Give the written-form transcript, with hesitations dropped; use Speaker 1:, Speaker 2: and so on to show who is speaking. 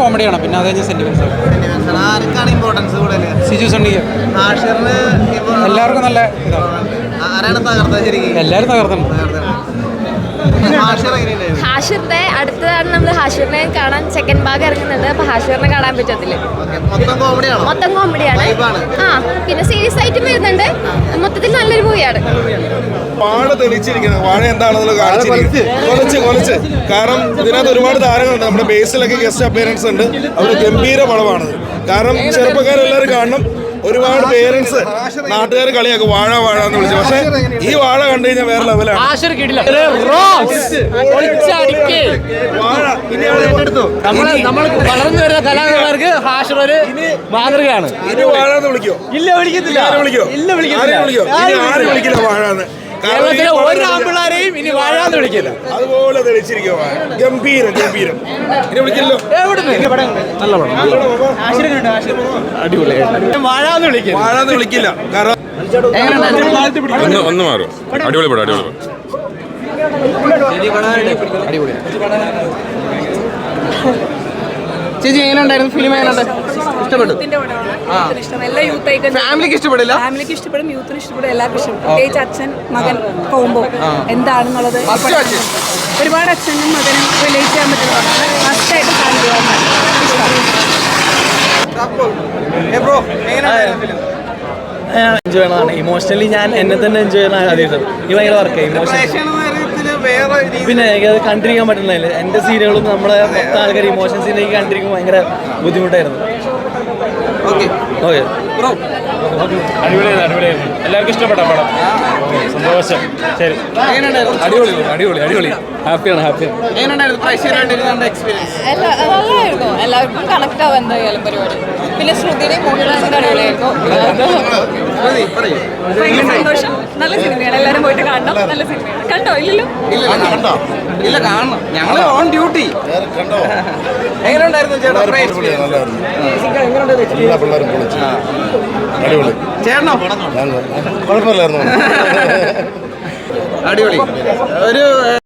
Speaker 1: കോമഡിയാണ്, പിന്നെ അത് കഴിഞ്ഞ് സെന്റിമെന്റ്സ്. സിജു സണ്ണിക്ക്. എല്ലാവർക്കും നല്ല എല്ലാവരും തകർത്തുണ്ട്.
Speaker 2: ഹാഷിറിന്റെ അടുത്തതാണ് നമ്മൾ ഹാഷിറിനെ കാണാൻ സെക്കൻഡ് ഭാഗം ഇറങ്ങുന്നുണ്ട്. അപ്പൊ ഹാഷിറിനെ കാണാൻ പറ്റത്തില്ല. മൊത്തം കോമഡിയാണ്. ആ പിന്നെ സീരിയസ് ആയിട്ടും വരുന്നുണ്ട്. മൊത്തത്തിൽ നല്ലൊരു മൂവിയാണ്.
Speaker 3: വാഴ തെളിച്ചിരിക്കുന്നത്, വാഴ എന്താണെന്നുള്ളത് കാണിച്ചിരിക്കുന്നത്. കാരണം ഇതിനകത്ത് ഒരുപാട് താരങ്ങളുണ്ട്. നമ്മുടെ ബേസിലൊക്കെ ഗസ്റ്റ് അപ്പിയറൻസ് ഉണ്ട്. അവർ ഗംഭീര പടമാണ്. കാരണം ചെറുപ്പക്കാരെല്ലാവരും കാണണം. ഒരുപാട് പേരൻസ് നാട്ടുകാർ കളിയാക്കും വാഴ വാഴ എന്ന് വിളിച്ചു. പക്ഷെ ഈ വാഴ കണ്ടു കഴിഞ്ഞാൽ വേറെ ലെവലാണ്.
Speaker 4: നമ്മൾ വളർന്നു വരുന്ന കലാകാരന്മാർക്ക് ഹാഷിർ ഒരു മാതൃകയാണ്.
Speaker 3: ഇനി വാഴ എന്ന് വിളിക്കോ?
Speaker 4: ഇല്ല, വിളിക്കത്തില്ല.
Speaker 3: ആരും വിളിക്കില്ല വാഴ എന്ന്.
Speaker 4: ഒരു ആമ്പിള്ളാരെയും ഇനി വാഴാന്ന് വിളിക്കില്ല.
Speaker 3: അതുപോലെ തെളിച്ചിരിക്കുക വാഴ. ഗംഭീരം ഇനി വിളിക്കില്ലോ.
Speaker 4: നല്ല പടം, അടിപൊളിയായിട്ട്. വാഴാന്ന്
Speaker 3: വിളിക്കില്ല. കാരണം
Speaker 5: ഒന്ന് മാറും. അടിപൊളി പടം.
Speaker 4: ചേച്ചി എങ്ങനെയുണ്ടായിരുന്നു ഫിലിം? ഇഷ്ടപ്പെട്ടു? ഫാമിലിക്ക് ഇഷ്ടപ്പെടില്ല?
Speaker 6: ഫാമിലിക്ക് ഇഷ്ടപ്പെടും, യൂത്തിന് ഇഷ്ടപ്പെടും, എല്ലാവർക്കും ഇഷ്ടപ്പെടും. പ്രത്യേകിച്ച് അച്ഛൻ മകൻ കോംബോ എന്താണെന്നുള്ളത് ഒരുപാട് അച്ഛനും മകനും റിലേറ്റ് ചെയ്യാൻ പറ്റുന്നതാണ്. മസ്റ്റായിട്ട്
Speaker 4: എൻജോയ് ചെയ്യണതാണ്. ഇമോഷണലി ഞാൻ എന്നെ തന്നെ എൻജോയ് ചെയ്യണ ആദ്യം. ഈ ഭയങ്കര വർക്ക് ഇമോഷൻ. പിന്നെ എനിക്കത് കണ്ടിരിക്കാൻ പറ്റുന്നില്ല. എൻ്റെ സീനുകളും നമ്മളെ മൊത്തം ആൾക്കാർ ഇമോഷൻസിലേക്ക് കണ്ടിരിക്കുമ്പോൾ ഭയങ്കര ബുദ്ധിമുട്ടായിരുന്നു. ഓക്കെ
Speaker 5: അടിപൊളിയായിരുന്നു. എല്ലാവർക്കും ഇഷ്ടപ്പെട്ട പടം. സന്തോഷം. ശരി. അടിപൊളി. ഹാപ്പിയാണ്.
Speaker 6: നല്ലായിരുന്നു. എല്ലാവർക്കും കണക്ട് ആവും എന്തായാലും പരിപാടി. പിന്നെ ശ്രുതിയുടെയും മോഹൻലാലിന്റെ അടിപൊളിയായിരുന്നു. ഭയങ്കര സന്തോഷം. നല്ല സിനിമയാണ്. എല്ലാവരും പോയിട്ട് കാണണം. നല്ല സിനിമയാണ്. കണ്ടോ?
Speaker 1: ഇല്ല, കാണണം. ഞങ്ങൾ ഓൺ ഡ്യൂട്ടി. എങ്ങനെയുണ്ടായിരുന്നു ചേട്ടാ? ചേട്ടനോ?
Speaker 3: കുഴപ്പമില്ലായിരുന്നു.
Speaker 1: അടിപൊളി. ഒരു